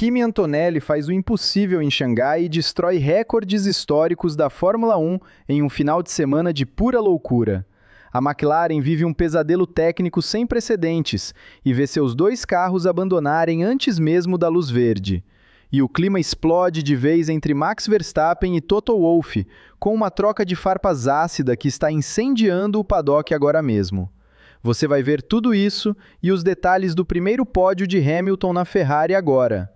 Kimi Antonelli faz o impossível em Xangai e destrói recordes históricos da Fórmula 1 em um final de semana de pura loucura. A McLaren vive um pesadelo técnico sem precedentes e vê seus dois carros abandonarem antes mesmo da luz verde. E o clima explode de vez entre Max Verstappen e Toto Wolff, com uma troca de farpas ácida que está incendiando o paddock agora mesmo. Você vai ver tudo isso e os detalhes do primeiro pódio de Hamilton na Ferrari agora.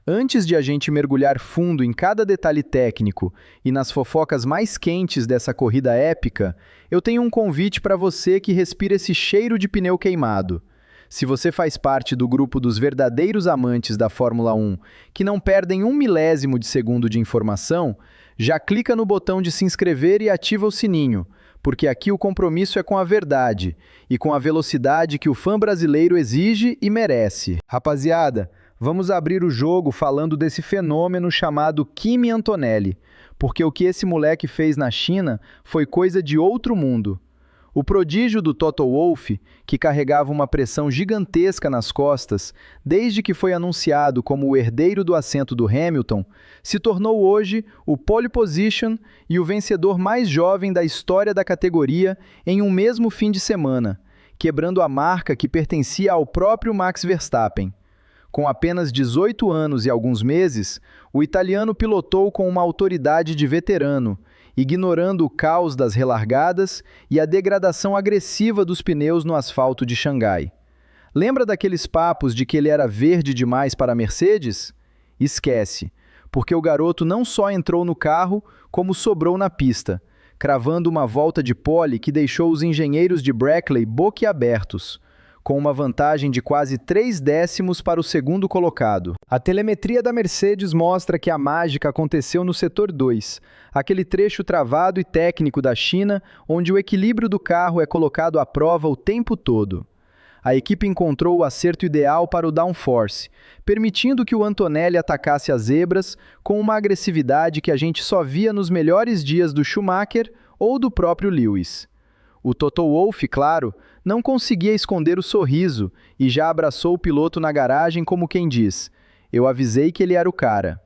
Antes de a gente mergulhar fundo em cada detalhe técnico e nas fofocas mais quentes dessa corrida épica, eu tenho um convite para você que respira esse cheiro de pneu queimado. Se você faz parte do grupo dos verdadeiros amantes da Fórmula 1, que não perdem um milésimo de segundo de informação, já clica no botão de se inscrever e ativa o sininho, porque aqui o compromisso é com a verdade e com a velocidade que o fã brasileiro exige e merece. Rapaziada, vamos abrir o jogo falando desse fenômeno chamado Kimi Antonelli, porque o que esse moleque fez na China foi coisa de outro mundo. O prodígio do Toto Wolff, que carregava uma pressão gigantesca nas costas desde que foi anunciado como o herdeiro do assento do Hamilton, se tornou hoje o pole position e o vencedor mais jovem da história da categoria em um mesmo fim de semana, quebrando a marca que pertencia ao próprio Max Verstappen. Com apenas 18 anos e alguns meses, o italiano pilotou com uma autoridade de veterano, ignorando o caos das relargadas e a degradação agressiva dos pneus no asfalto de Xangai. Lembra daqueles papos de que ele era verde demais para a Mercedes? Esquece, porque o garoto não só entrou no carro, como sobrou na pista, cravando uma volta de pole que deixou os engenheiros de Brackley boquiabertos, com uma vantagem de quase 3 décimos para o segundo colocado. A telemetria da Mercedes mostra que a mágica aconteceu no setor 2, aquele trecho travado e técnico da China, onde o equilíbrio do carro é colocado à prova o tempo todo. A equipe encontrou o acerto ideal para o downforce, permitindo que o Antonelli atacasse as zebras com uma agressividade que a gente só via nos melhores dias do Schumacher ou do próprio Lewis. O Toto Wolff, claro, não conseguia esconder o sorriso e já abraçou o piloto na garagem como quem diz: "Eu avisei que ele era o cara."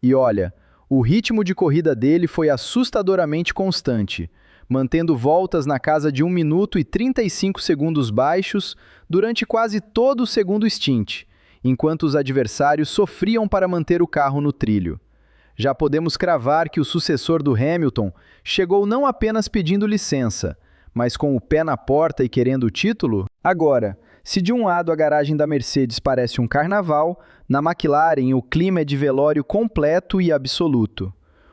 E olha, o ritmo de corrida dele foi assustadoramente constante, mantendo voltas na casa de 1 minuto e 35 segundos baixos durante quase todo o segundo stint, enquanto os adversários sofriam para manter o carro no trilho. Já podemos cravar que o sucessor do Hamilton chegou não apenas pedindo licença, mas com o pé na porta e querendo o título? Agora, se de um lado a garagem da Mercedes parece um carnaval, na McLaren o clima é de velório completo e absoluto.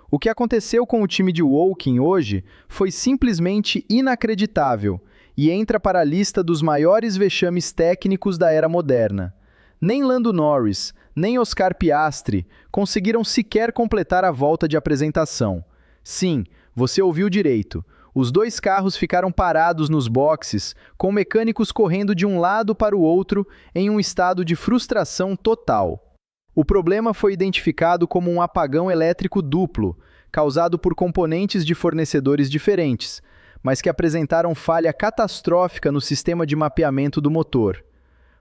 O que aconteceu com o time de Woking hoje foi simplesmente inacreditável e entra para a lista dos maiores vexames técnicos da era moderna. Nem Lando Norris, nem Oscar Piastri conseguiram sequer completar a volta de apresentação. Sim, você ouviu direito. Os dois carros ficaram parados nos boxes, com mecânicos correndo de um lado para o outro em um estado de frustração total. O problema foi identificado como um apagão elétrico duplo, causado por componentes de fornecedores diferentes, mas que apresentaram falha catastrófica no sistema de mapeamento do motor.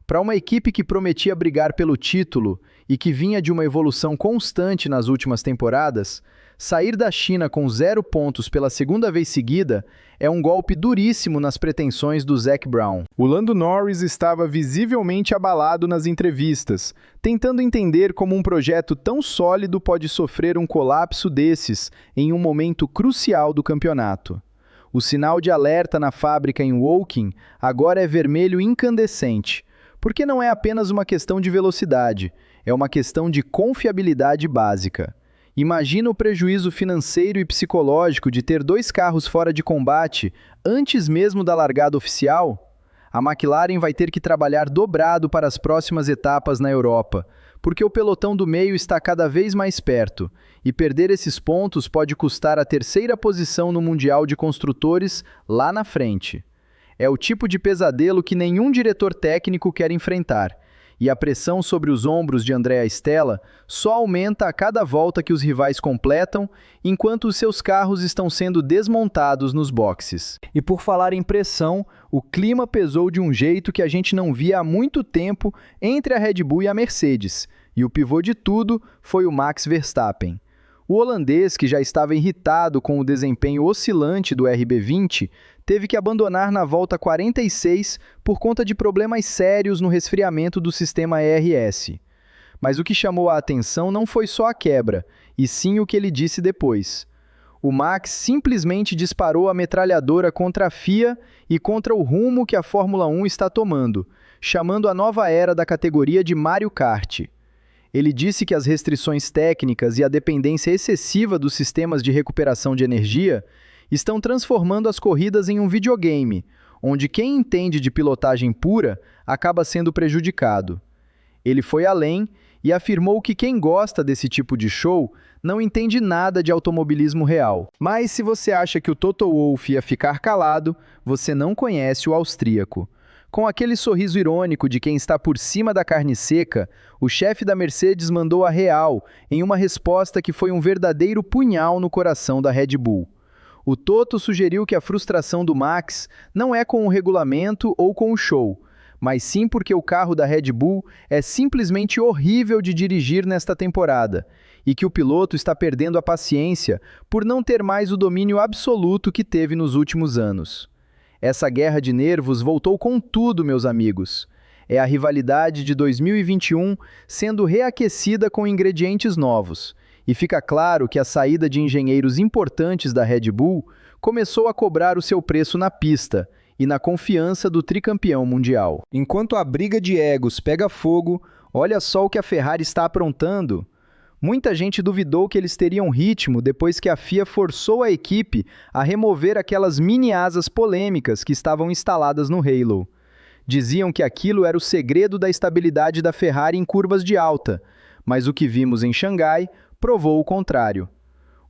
Para uma equipe que prometia brigar pelo título e que vinha de uma evolução constante nas últimas temporadas, sair da China com 0 pontos pela segunda vez seguida é um golpe duríssimo nas pretensões do Zac Brown. O Lando Norris estava visivelmente abalado nas entrevistas, tentando entender como um projeto tão sólido pode sofrer um colapso desses em um momento crucial do campeonato. O sinal de alerta na fábrica em Woking agora é vermelho incandescente, porque não é apenas uma questão de velocidade, é uma questão de confiabilidade básica. Imagina o prejuízo financeiro e psicológico de ter 2 carros fora de combate antes mesmo da largada oficial? A McLaren vai ter que trabalhar dobrado para as próximas etapas na Europa, porque o pelotão do meio está cada vez mais perto, e perder esses pontos pode custar a 3ª posição no Mundial de Construtores lá na frente. É o tipo de pesadelo que nenhum diretor técnico quer enfrentar, e a pressão sobre os ombros de Andrea Stella só aumenta a cada volta que os rivais completam, enquanto os seus carros estão sendo desmontados nos boxes. E por falar em pressão, o clima pesou de um jeito que a gente não via há muito tempo entre a Red Bull e a Mercedes, E o pivô de tudo foi o Max Verstappen. O holandês, que já estava irritado com o desempenho oscilante do RB20, teve que abandonar na volta 46 por conta de problemas sérios no resfriamento do sistema ERS. Mas o que chamou a atenção não foi só a quebra, e sim o que ele disse depois. O Max simplesmente disparou a metralhadora contra a FIA e contra o rumo que a Fórmula 1 está tomando, chamando a nova era da categoria de Mario Kart. Ele disse que as restrições técnicas e a dependência excessiva dos sistemas de recuperação de energia estão transformando as corridas em um videogame, onde quem entende de pilotagem pura acaba sendo prejudicado. Ele foi além e afirmou que quem gosta desse tipo de show não entende nada de automobilismo real. Mas se você acha que o Toto Wolff ia ficar calado, você não conhece o austríaco. Com aquele sorriso irônico de quem está por cima da carne seca, o chefe da Mercedes mandou a real em uma resposta que foi um verdadeiro punhal no coração da Red Bull. O Toto sugeriu que a frustração do Max não é com o regulamento ou com o show, mas sim porque o carro da Red Bull é simplesmente horrível de dirigir nesta temporada e que o piloto está perdendo a paciência por não ter mais o domínio absoluto que teve nos últimos anos. Essa guerra de nervos voltou com tudo, meus amigos. É a rivalidade de 2021 sendo reaquecida com ingredientes novos, e fica claro que a saída de engenheiros importantes da Red Bull começou a cobrar o seu preço na pista e na confiança do tricampeão mundial. Enquanto a briga de egos pega fogo, olha só o que a Ferrari está aprontando. Muita gente duvidou que eles teriam ritmo depois que a FIA forçou a equipe a remover aquelas mini asas polêmicas que estavam instaladas no Halo. Diziam que aquilo era o segredo da estabilidade da Ferrari em curvas de alta, mas o que vimos em Xangai provou o contrário.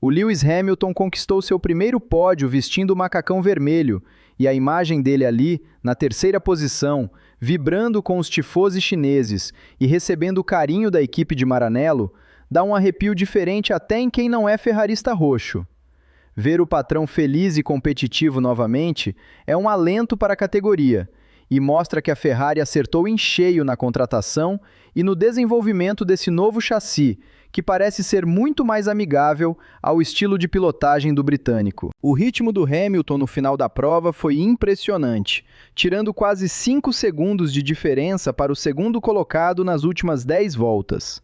O Lewis Hamilton conquistou seu primeiro pódio vestindo o macacão vermelho, e a imagem dele ali, na terceira posição, vibrando com os tifoses chineses e recebendo o carinho da equipe de Maranello, dá um arrepio diferente até em quem não é ferrarista roxo. Ver o patrão feliz e competitivo novamente é um alento para a categoria e mostra que a Ferrari acertou em cheio na contratação e no desenvolvimento desse novo chassi, que parece ser muito mais amigável ao estilo de pilotagem do britânico. O ritmo do Hamilton no final da prova foi impressionante, tirando quase 5 segundos de diferença para o segundo colocado nas últimas 10 voltas.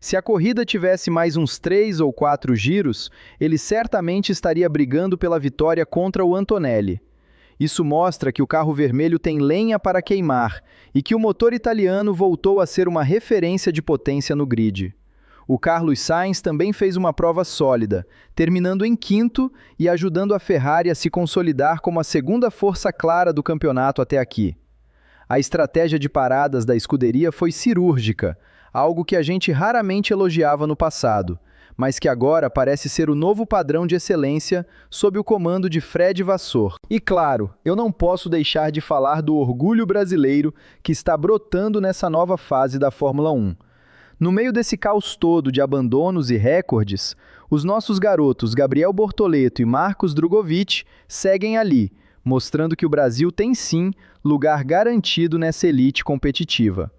Se a corrida tivesse mais uns 3 ou 4 giros, ele certamente estaria brigando pela vitória contra o Antonelli. Isso mostra que o carro vermelho tem lenha para queimar e que o motor italiano voltou a ser uma referência de potência no grid. O Carlos Sainz também fez uma prova sólida, terminando em quinto e ajudando a Ferrari a se consolidar como a segunda força clara do campeonato até aqui. A estratégia de paradas da escuderia foi cirúrgica, algo que a gente raramente elogiava no passado, mas que agora parece ser o novo padrão de excelência sob o comando de Fred Vasseur. E claro, eu não posso deixar de falar do orgulho brasileiro que está brotando nessa nova fase da Fórmula 1. No meio desse caos todo de abandonos e recordes, os nossos garotos Gabriel Bortoleto e Marcos Drogovic seguem ali, mostrando que o Brasil tem sim lugar garantido nessa elite competitiva.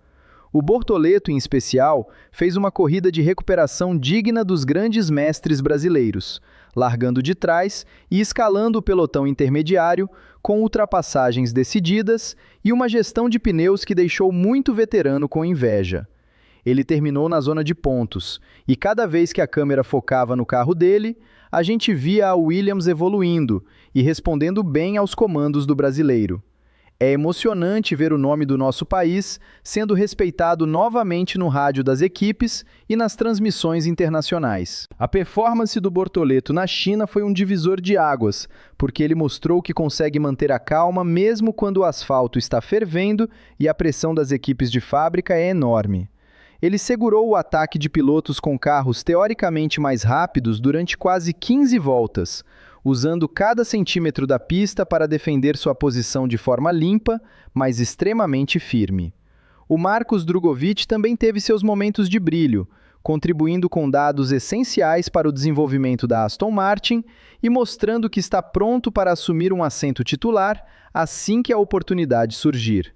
O Bortoleto, em especial, fez uma corrida de recuperação digna dos grandes mestres brasileiros, largando de trás e escalando o pelotão intermediário com ultrapassagens decididas e uma gestão de pneus que deixou muito veterano com inveja. Ele terminou na zona de pontos, e cada vez que a câmera focava no carro dele, a gente via a Williams evoluindo e respondendo bem aos comandos do brasileiro. É emocionante ver o nome do nosso país sendo respeitado novamente no rádio das equipes e nas transmissões internacionais. A performance do Bortoleto na China foi um divisor de águas, porque ele mostrou que consegue manter a calma mesmo quando o asfalto está fervendo e a pressão das equipes de fábrica é enorme. Ele segurou o ataque de pilotos com carros teoricamente mais rápidos durante quase 15 voltas, usando cada centímetro da pista para defender sua posição de forma limpa, mas extremamente firme. O Marcos Drogovic também teve seus momentos de brilho, contribuindo com dados essenciais para o desenvolvimento da Aston Martin e mostrando que está pronto para assumir um assento titular assim que a oportunidade surgir.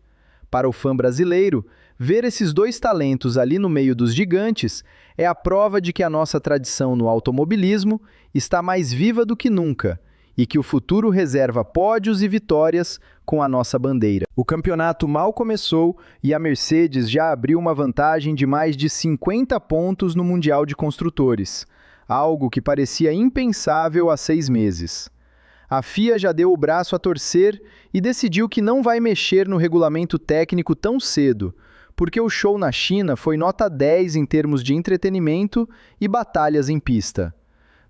Para o fã brasileiro, ver esses dois talentos ali no meio dos gigantes é a prova de que a nossa tradição no automobilismo está mais viva do que nunca e que o futuro reserva pódios e vitórias com a nossa bandeira. O campeonato mal começou e a Mercedes já abriu uma vantagem de mais de 50 pontos no Mundial de Construtores, algo que parecia impensável há 6 meses. A FIA já deu o braço a torcer e decidiu que não vai mexer no regulamento técnico tão cedo, porque o show na China foi nota 10 em termos de entretenimento e batalhas em pista.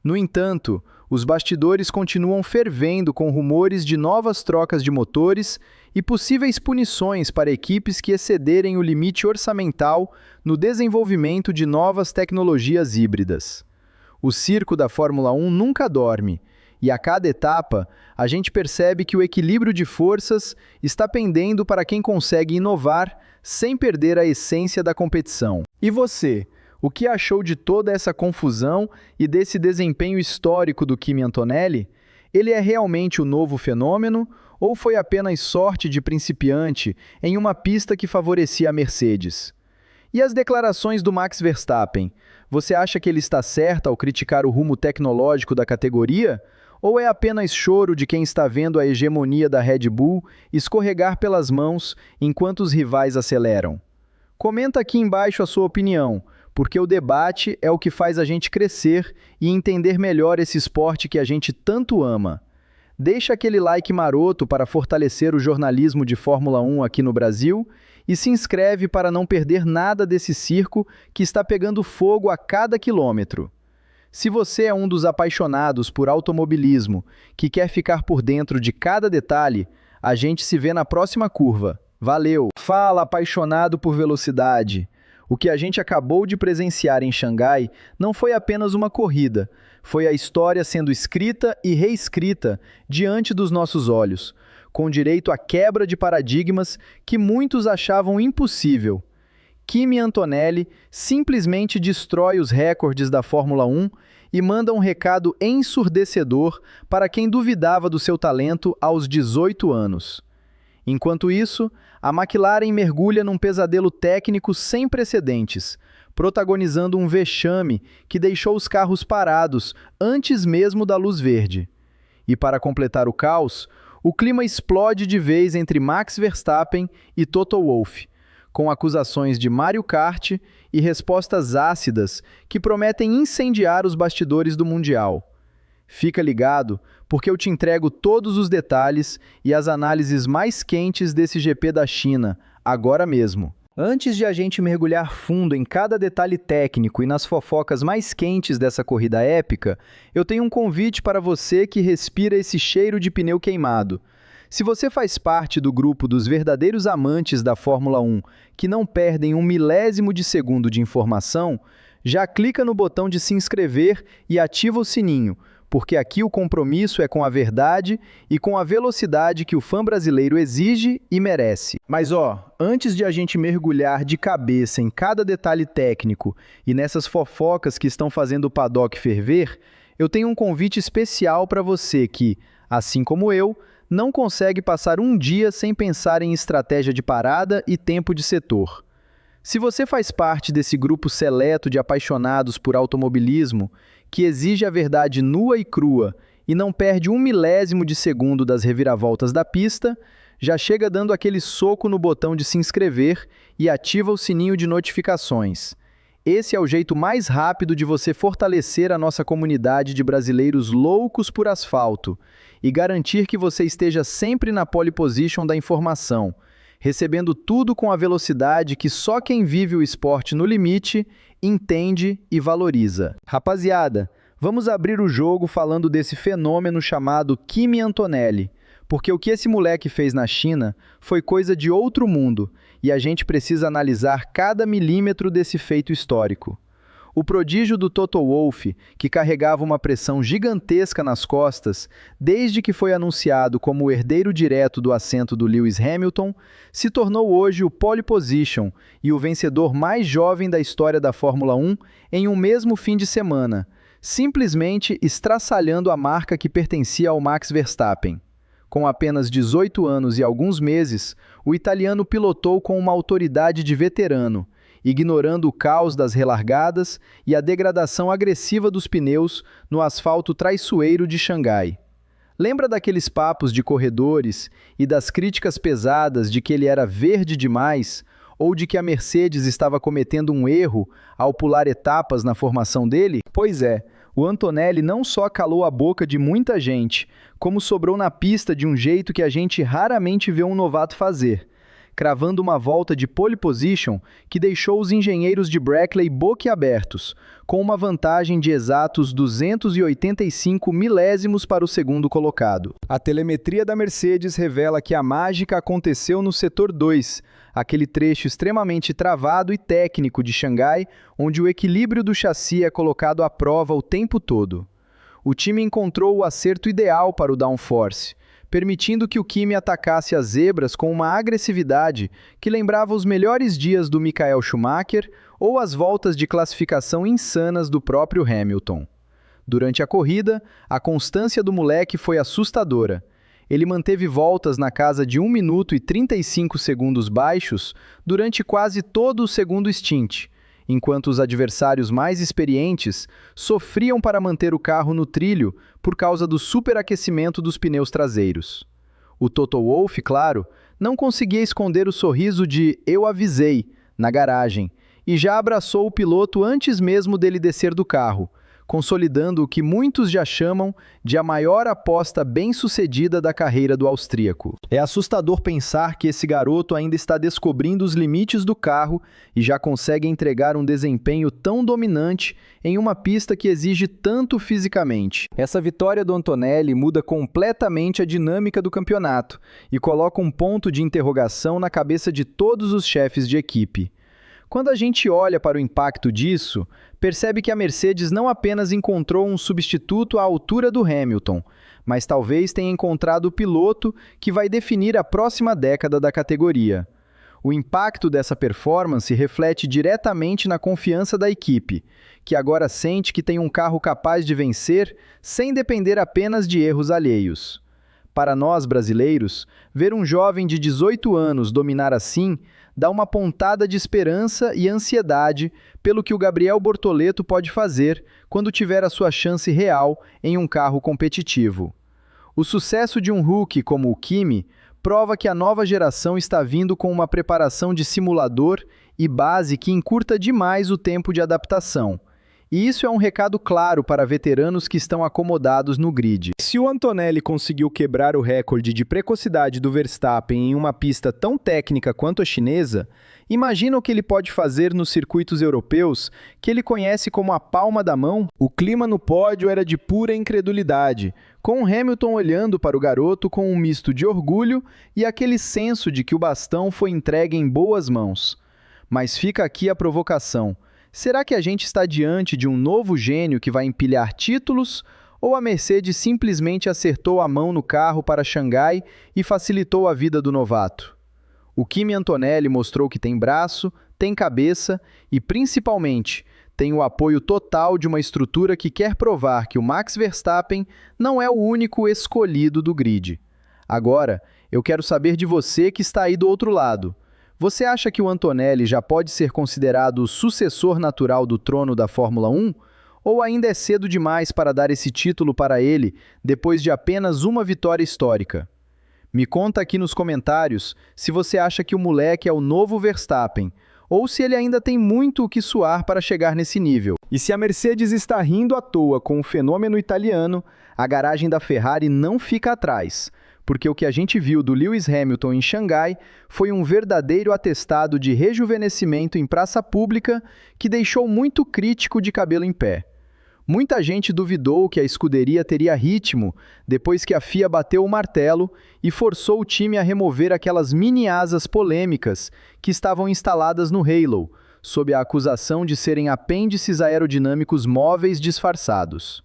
No entanto, os bastidores continuam fervendo com rumores de novas trocas de motores e possíveis punições para equipes que excederem o limite orçamental no desenvolvimento de novas tecnologias híbridas. O circo da Fórmula 1 nunca dorme, e a cada etapa, a gente percebe que o equilíbrio de forças está pendendo para quem consegue inovar sem perder a essência da competição. E você? O que achou de toda essa confusão e desse desempenho histórico do Kimi Antonelli? Ele é realmente o novo fenômeno ou foi apenas sorte de principiante em uma pista que favorecia a Mercedes? E as declarações do Max Verstappen? Você acha que ele está certo ao criticar o rumo tecnológico da categoria? Ou é apenas choro de quem está vendo a hegemonia da Red Bull escorregar pelas mãos enquanto os rivais aceleram? Comenta aqui embaixo a sua opinião, porque o debate é o que faz a gente crescer e entender melhor esse esporte que a gente tanto ama. Deixa aquele like maroto para fortalecer o jornalismo de Fórmula 1 aqui no Brasil e se inscreve para não perder nada desse circo que está pegando fogo a cada quilômetro. Se você é um dos apaixonados por automobilismo que quer ficar por dentro de cada detalhe, a gente se vê na próxima curva. Valeu! Fala, apaixonado por velocidade! O que a gente acabou de presenciar em Xangai não foi apenas uma corrida, foi a história sendo escrita e reescrita diante dos nossos olhos, com direito à quebra de paradigmas que muitos achavam impossível. Kimi Antonelli simplesmente destrói os recordes da Fórmula 1 e manda um recado ensurdecedor para quem duvidava do seu talento aos 18 anos. Enquanto isso, a McLaren mergulha num pesadelo técnico sem precedentes, protagonizando um vexame que deixou os carros parados antes mesmo da luz verde. E para completar o caos, o clima explode de vez entre Max Verstappen e Toto Wolff, com acusações de Mario Kart e respostas ácidas que prometem incendiar os bastidores do Mundial. Fica ligado, porque eu te entrego todos os detalhes e as análises mais quentes desse GP da China, agora mesmo. Antes de a gente mergulhar fundo em cada detalhe técnico e nas fofocas mais quentes dessa corrida épica, eu tenho um convite para você que respira esse cheiro de pneu queimado. Se você faz parte do grupo dos verdadeiros amantes da Fórmula 1, que não perdem um milésimo de segundo de informação, já clica no botão de se inscrever e ativa o sininho, porque aqui o compromisso é com a verdade e com a velocidade que o fã brasileiro exige e merece. Mas antes de a gente mergulhar de cabeça em cada detalhe técnico e nessas fofocas que estão fazendo o paddock ferver, eu tenho um convite especial para você que, assim como eu, não consegue passar um dia sem pensar em estratégia de parada e tempo de setor. Se você faz parte desse grupo seleto de apaixonados por automobilismo, que exige a verdade nua e crua e não perde um milésimo de segundo das reviravoltas da pista, já chega dando aquele soco no botão de se inscrever e ativa o sininho de notificações. Esse é o jeito mais rápido de você fortalecer a nossa comunidade de brasileiros loucos por asfalto e garantir que você esteja sempre na pole position da informação, recebendo tudo com a velocidade que só quem vive o esporte no limite entende e valoriza. Rapaziada, vamos abrir o jogo falando desse fenômeno chamado Kimi Antonelli, porque o que esse moleque fez na China foi coisa de outro mundo e a gente precisa analisar cada milímetro desse feito histórico. O prodígio do Toto Wolff, que carregava uma pressão gigantesca nas costas desde que foi anunciado como o herdeiro direto do assento do Lewis Hamilton, se tornou hoje o pole position e o vencedor mais jovem da história da Fórmula 1 em um mesmo fim de semana, simplesmente estraçalhando a marca que pertencia ao Max Verstappen. Com apenas 18 anos e alguns meses, o italiano pilotou com uma autoridade de veterano, ignorando o caos das relargadas e a degradação agressiva dos pneus no asfalto traiçoeiro de Xangai. Lembra daqueles papos de corredores e das críticas pesadas de que ele era verde demais ou de que a Mercedes estava cometendo um erro ao pular etapas na formação dele? Pois é, o Antonelli não só calou a boca de muita gente, como sobrou na pista de um jeito que a gente raramente vê um novato fazer, cravando uma volta de pole position que deixou os engenheiros de Brackley boquiabertos, com uma vantagem de exatos 285 milésimos para o segundo colocado. A telemetria da Mercedes revela que a mágica aconteceu no setor 2, aquele trecho extremamente travado e técnico de Xangai, onde o equilíbrio do chassi é colocado à prova o tempo todo. O time encontrou o acerto ideal para o downforce, permitindo que o Kimi atacasse as zebras com uma agressividade que lembrava os melhores dias do Michael Schumacher ou as voltas de classificação insanas do próprio Hamilton. Durante a corrida, a constância do moleque foi assustadora. Ele manteve voltas na casa de 1 minuto e 35 segundos baixos durante quase todo o segundo stint, enquanto os adversários mais experientes sofriam para manter o carro no trilho por causa do superaquecimento dos pneus traseiros. O Toto Wolff, claro, não conseguia esconder o sorriso de "eu avisei" na garagem e já abraçou o piloto antes mesmo dele descer do carro, consolidando o que muitos já chamam de a maior aposta bem-sucedida da carreira do austríaco. É assustador pensar que esse garoto ainda está descobrindo os limites do carro e já consegue entregar um desempenho tão dominante em uma pista que exige tanto fisicamente. Essa vitória do Antonelli muda completamente a dinâmica do campeonato e coloca um ponto de interrogação na cabeça de todos os chefes de equipe. Quando a gente olha para o impacto disso, percebe que a Mercedes não apenas encontrou um substituto à altura do Hamilton, mas talvez tenha encontrado o piloto que vai definir a próxima década da categoria. O impacto dessa performance reflete diretamente na confiança da equipe, que agora sente que tem um carro capaz de vencer sem depender apenas de erros alheios. Para nós brasileiros, ver um jovem de 18 anos dominar assim dá uma pontada de esperança e ansiedade pelo que o Gabriel Bortoleto pode fazer quando tiver a sua chance real em um carro competitivo. O sucesso de um rookie como o Kimi prova que a nova geração está vindo com uma preparação de simulador e base que encurta demais o tempo de adaptação. E isso é um recado claro para veteranos que estão acomodados no grid. Se o Antonelli conseguiu quebrar o recorde de precocidade do Verstappen em uma pista tão técnica quanto a chinesa, imagina o que ele pode fazer nos circuitos europeus que ele conhece como a palma da mão? O clima no pódio era de pura incredulidade, com Hamilton olhando para o garoto com um misto de orgulho e aquele senso de que o bastão foi entregue em boas mãos. Mas fica aqui a provocação. Será que a gente está diante de um novo gênio que vai empilhar títulos, ou a Mercedes simplesmente acertou a mão no carro para Xangai e facilitou a vida do novato? O Kimi Antonelli mostrou que tem braço, tem cabeça e, principalmente, tem o apoio total de uma estrutura que quer provar que o Max Verstappen não é o único escolhido do grid. Agora, eu quero saber de você que está aí do outro lado. Você acha que o Antonelli já pode ser considerado o sucessor natural do trono da Fórmula 1? Ou ainda é cedo demais para dar esse título para ele depois de apenas uma vitória histórica? Me conta aqui nos comentários se você acha que o moleque é o novo Verstappen, ou se ele ainda tem muito o que suar para chegar nesse nível. E se a Mercedes está rindo à toa com o fenômeno italiano, a garagem da Ferrari não fica atrás, porque o que a gente viu do Lewis Hamilton em Xangai foi um verdadeiro atestado de rejuvenescimento em praça pública que deixou muito crítico de cabelo em pé. Muita gente duvidou que a escuderia teria ritmo depois que a FIA bateu o martelo e forçou o time a remover aquelas mini asas polêmicas que estavam instaladas no Halo, sob a acusação de serem apêndices aerodinâmicos móveis disfarçados.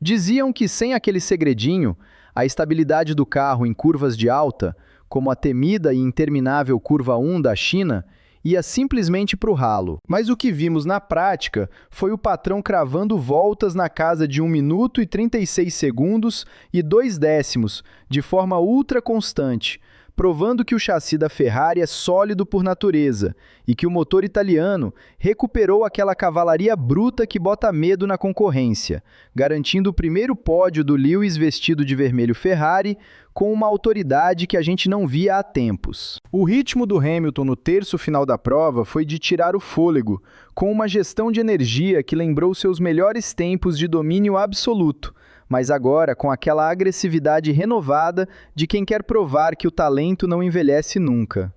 Diziam que sem aquele segredinho, a estabilidade do carro em curvas de alta, como a temida e interminável Curva 1 da China, ia simplesmente para o ralo. Mas o que vimos na prática foi o patrão cravando voltas na casa de 1 minuto e 36 segundos e 2 décimos, de forma ultra constante, provando que o chassi da Ferrari é sólido por natureza e que o motor italiano recuperou aquela cavalaria bruta que bota medo na concorrência, garantindo o primeiro pódio do Lewis vestido de vermelho Ferrari com uma autoridade que a gente não via há tempos. O ritmo do Hamilton no terço final da prova foi de tirar o fôlego, com uma gestão de energia que lembrou seus melhores tempos de domínio absoluto, mas agora com aquela agressividade renovada de quem quer provar que o talento não envelhece nunca.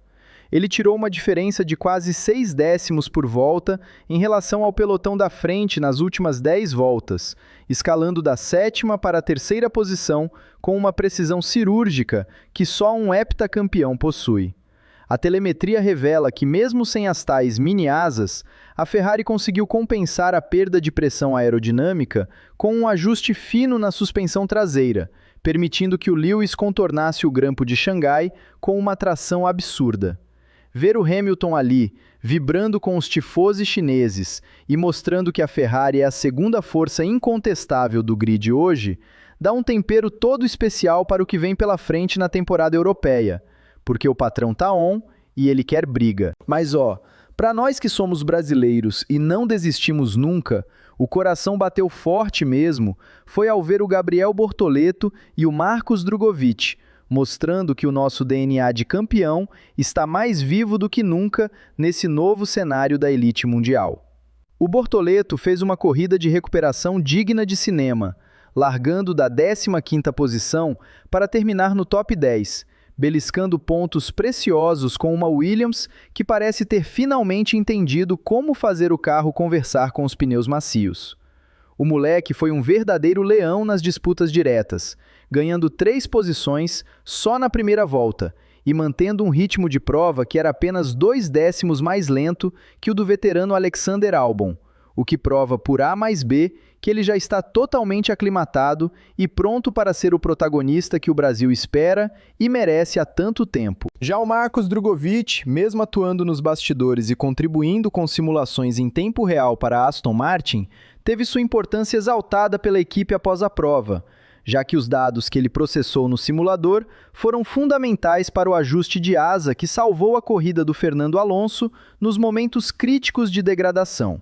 Ele tirou uma diferença de quase 6 décimos por volta em relação ao pelotão da frente nas últimas 10 voltas, escalando da 7ª para a 3ª posição com uma precisão cirúrgica que só um heptacampeão possui. A telemetria revela que, mesmo sem as tais mini-asas, a Ferrari conseguiu compensar a perda de pressão aerodinâmica com um ajuste fino na suspensão traseira, permitindo que o Lewis contornasse o grampo de Xangai com uma tração absurda. Ver o Hamilton ali, vibrando com os tifoses chineses e mostrando que a Ferrari é a segunda força incontestável do grid hoje, dá um tempero todo especial para o que vem pela frente na temporada europeia, porque o patrão tá on e ele quer briga. Mas para nós que somos brasileiros e não desistimos nunca, o coração bateu forte mesmo, foi ao ver o Gabriel Bortoleto e o Marcos Drogovic, mostrando que o nosso DNA de campeão está mais vivo do que nunca nesse novo cenário da elite mundial. O Bortoleto fez uma corrida de recuperação digna de cinema, largando da 15ª posição para terminar no top 10, beliscando pontos preciosos com uma Williams que parece ter finalmente entendido como fazer o carro conversar com os pneus macios. O moleque foi um verdadeiro leão nas disputas diretas, ganhando 3 posições só na primeira volta e mantendo um ritmo de prova que era apenas 2 décimos mais lento que o do veterano Alexander Albon, o que prova por A mais B que ele já está totalmente aclimatado e pronto para ser o protagonista que o Brasil espera e merece há tanto tempo. Já o Marcos Drogovic, mesmo atuando nos bastidores e contribuindo com simulações em tempo real para a Aston Martin, teve sua importância exaltada pela equipe após a prova, já que os dados que ele processou no simulador foram fundamentais para o ajuste de asa que salvou a corrida do Fernando Alonso nos momentos críticos de degradação.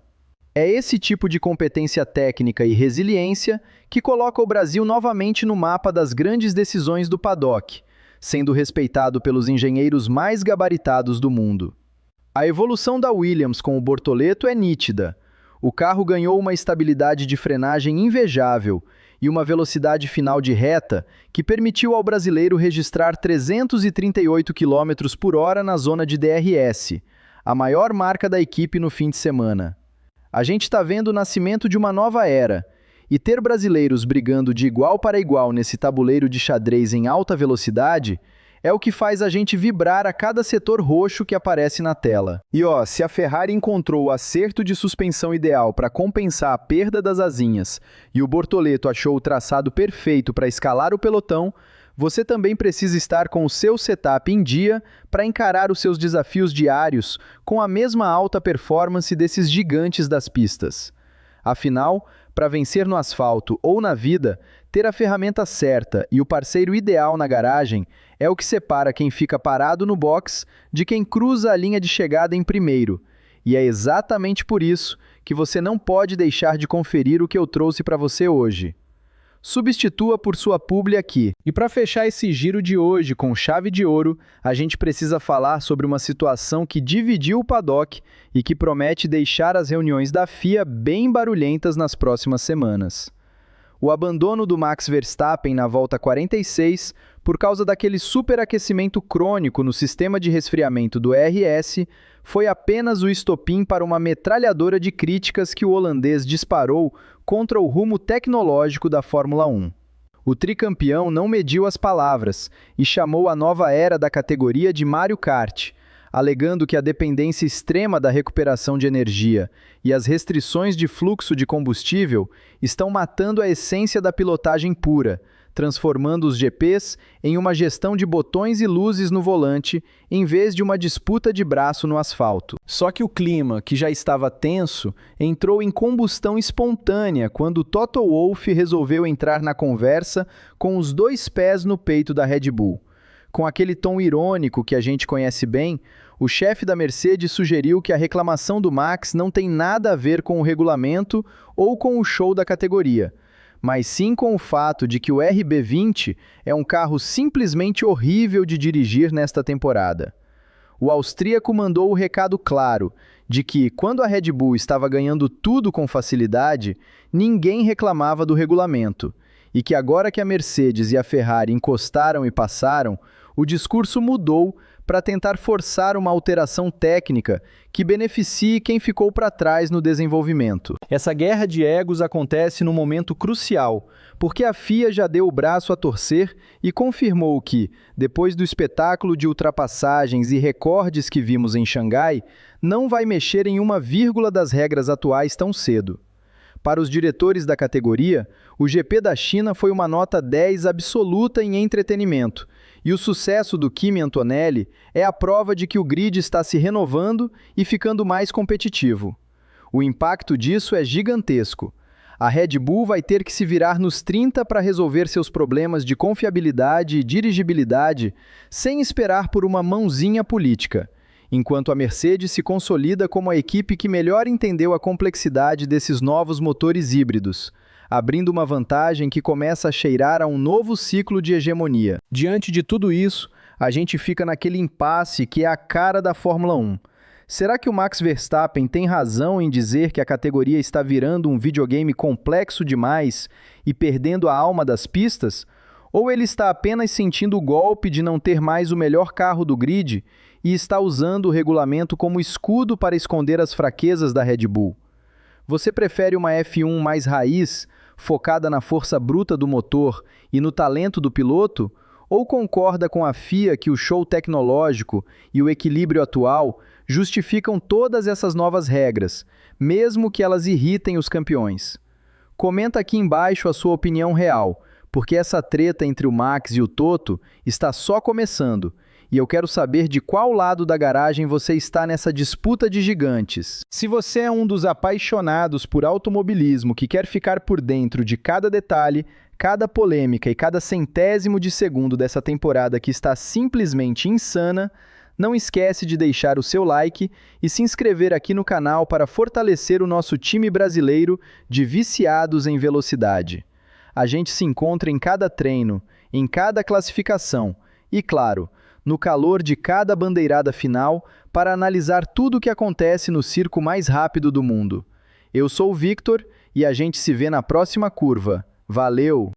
É esse tipo de competência técnica e resiliência que coloca o Brasil novamente no mapa das grandes decisões do paddock, sendo respeitado pelos engenheiros mais gabaritados do mundo. A evolução da Williams com o Bortoleto é nítida. O carro ganhou uma estabilidade de frenagem invejável e uma velocidade final de reta que permitiu ao brasileiro registrar 338 km por hora na zona de DRS, a maior marca da equipe no fim de semana. A gente está vendo o nascimento de uma nova era, e ter brasileiros brigando de igual para igual nesse tabuleiro de xadrez em alta velocidade é o que faz a gente vibrar a cada setor roxo que aparece na tela. E se a Ferrari encontrou o acerto de suspensão ideal para compensar a perda das asinhas e o Bortoleto achou o traçado perfeito para escalar o pelotão, você também precisa estar com o seu setup em dia para encarar os seus desafios diários com a mesma alta performance desses gigantes das pistas. Afinal, para vencer no asfalto ou na vida, ter a ferramenta certa e o parceiro ideal na garagem é o que separa quem fica parado no box de quem cruza a linha de chegada em primeiro. E é exatamente por isso que você não pode deixar de conferir o que eu trouxe para você hoje. Substitua por sua publi aqui. E para fechar esse giro de hoje com chave de ouro, a gente precisa falar sobre uma situação que dividiu o paddock e que promete deixar as reuniões da FIA bem barulhentas nas próximas semanas. O abandono do Max Verstappen na volta 46, por causa daquele superaquecimento crônico no sistema de resfriamento do RS, foi apenas o estopim para uma metralhadora de críticas que o holandês disparou contra o rumo tecnológico da Fórmula 1. O tricampeão não mediu as palavras e chamou a nova era da categoria de Mario Kart, alegando que a dependência extrema da recuperação de energia e as restrições de fluxo de combustível estão matando a essência da pilotagem pura, transformando os GPs em uma gestão de botões e luzes no volante, em vez de uma disputa de braço no asfalto. Só que o clima, que já estava tenso, entrou em combustão espontânea quando Toto Wolff resolveu entrar na conversa com os dois pés no peito da Red Bull. Com aquele tom irônico que a gente conhece bem, o chefe da Mercedes sugeriu que a reclamação do Max não tem nada a ver com o regulamento ou com o show da categoria, mas sim com o fato de que o RB20 é um carro simplesmente horrível de dirigir nesta temporada. O austríaco mandou o recado claro de que, quando a Red Bull estava ganhando tudo com facilidade, ninguém reclamava do regulamento, e que agora que a Mercedes e a Ferrari encostaram e passaram, o discurso mudou para tentar forçar uma alteração técnica que beneficie quem ficou para trás no desenvolvimento. Essa guerra de egos acontece num momento crucial, porque a FIA já deu o braço a torcer e confirmou que, depois do espetáculo de ultrapassagens e recordes que vimos em Xangai, não vai mexer em uma vírgula das regras atuais tão cedo. Para os diretores da categoria, o GP da China foi uma nota 10 absoluta em entretenimento, e o sucesso do Kimi Antonelli é a prova de que o grid está se renovando e ficando mais competitivo. O impacto disso é gigantesco. A Red Bull vai ter que se virar nos 30 para resolver seus problemas de confiabilidade e dirigibilidade sem esperar por uma mãozinha política, enquanto a Mercedes se consolida como a equipe que melhor entendeu a complexidade desses novos motores híbridos, abrindo uma vantagem que começa a cheirar a um novo ciclo de hegemonia. Diante de tudo isso, a gente fica naquele impasse que é a cara da Fórmula 1. Será que o Max Verstappen tem razão em dizer que a categoria está virando um videogame complexo demais e perdendo a alma das pistas? Ou ele está apenas sentindo o golpe de não ter mais o melhor carro do grid e está usando o regulamento como escudo para esconder as fraquezas da Red Bull? Você prefere uma F1 mais raiz, focada na força bruta do motor e no talento do piloto? Ou concorda com a FIA que o show tecnológico e o equilíbrio atual justificam todas essas novas regras, mesmo que elas irritem os campeões? Comenta aqui embaixo a sua opinião real, porque essa treta entre o Max e o Toto está só começando, e eu quero saber de qual lado da garagem você está nessa disputa de gigantes. Se você é um dos apaixonados por automobilismo que quer ficar por dentro de cada detalhe, cada polêmica e cada centésimo de segundo dessa temporada que está simplesmente insana, não esquece de deixar o seu like e se inscrever aqui no canal para fortalecer o nosso time brasileiro de viciados em velocidade. A gente se encontra em cada treino, em cada classificação e, claro, no calor de cada bandeirada final para analisar tudo o que acontece no circo mais rápido do mundo. Eu sou o Victor e a gente se vê na próxima curva. Valeu!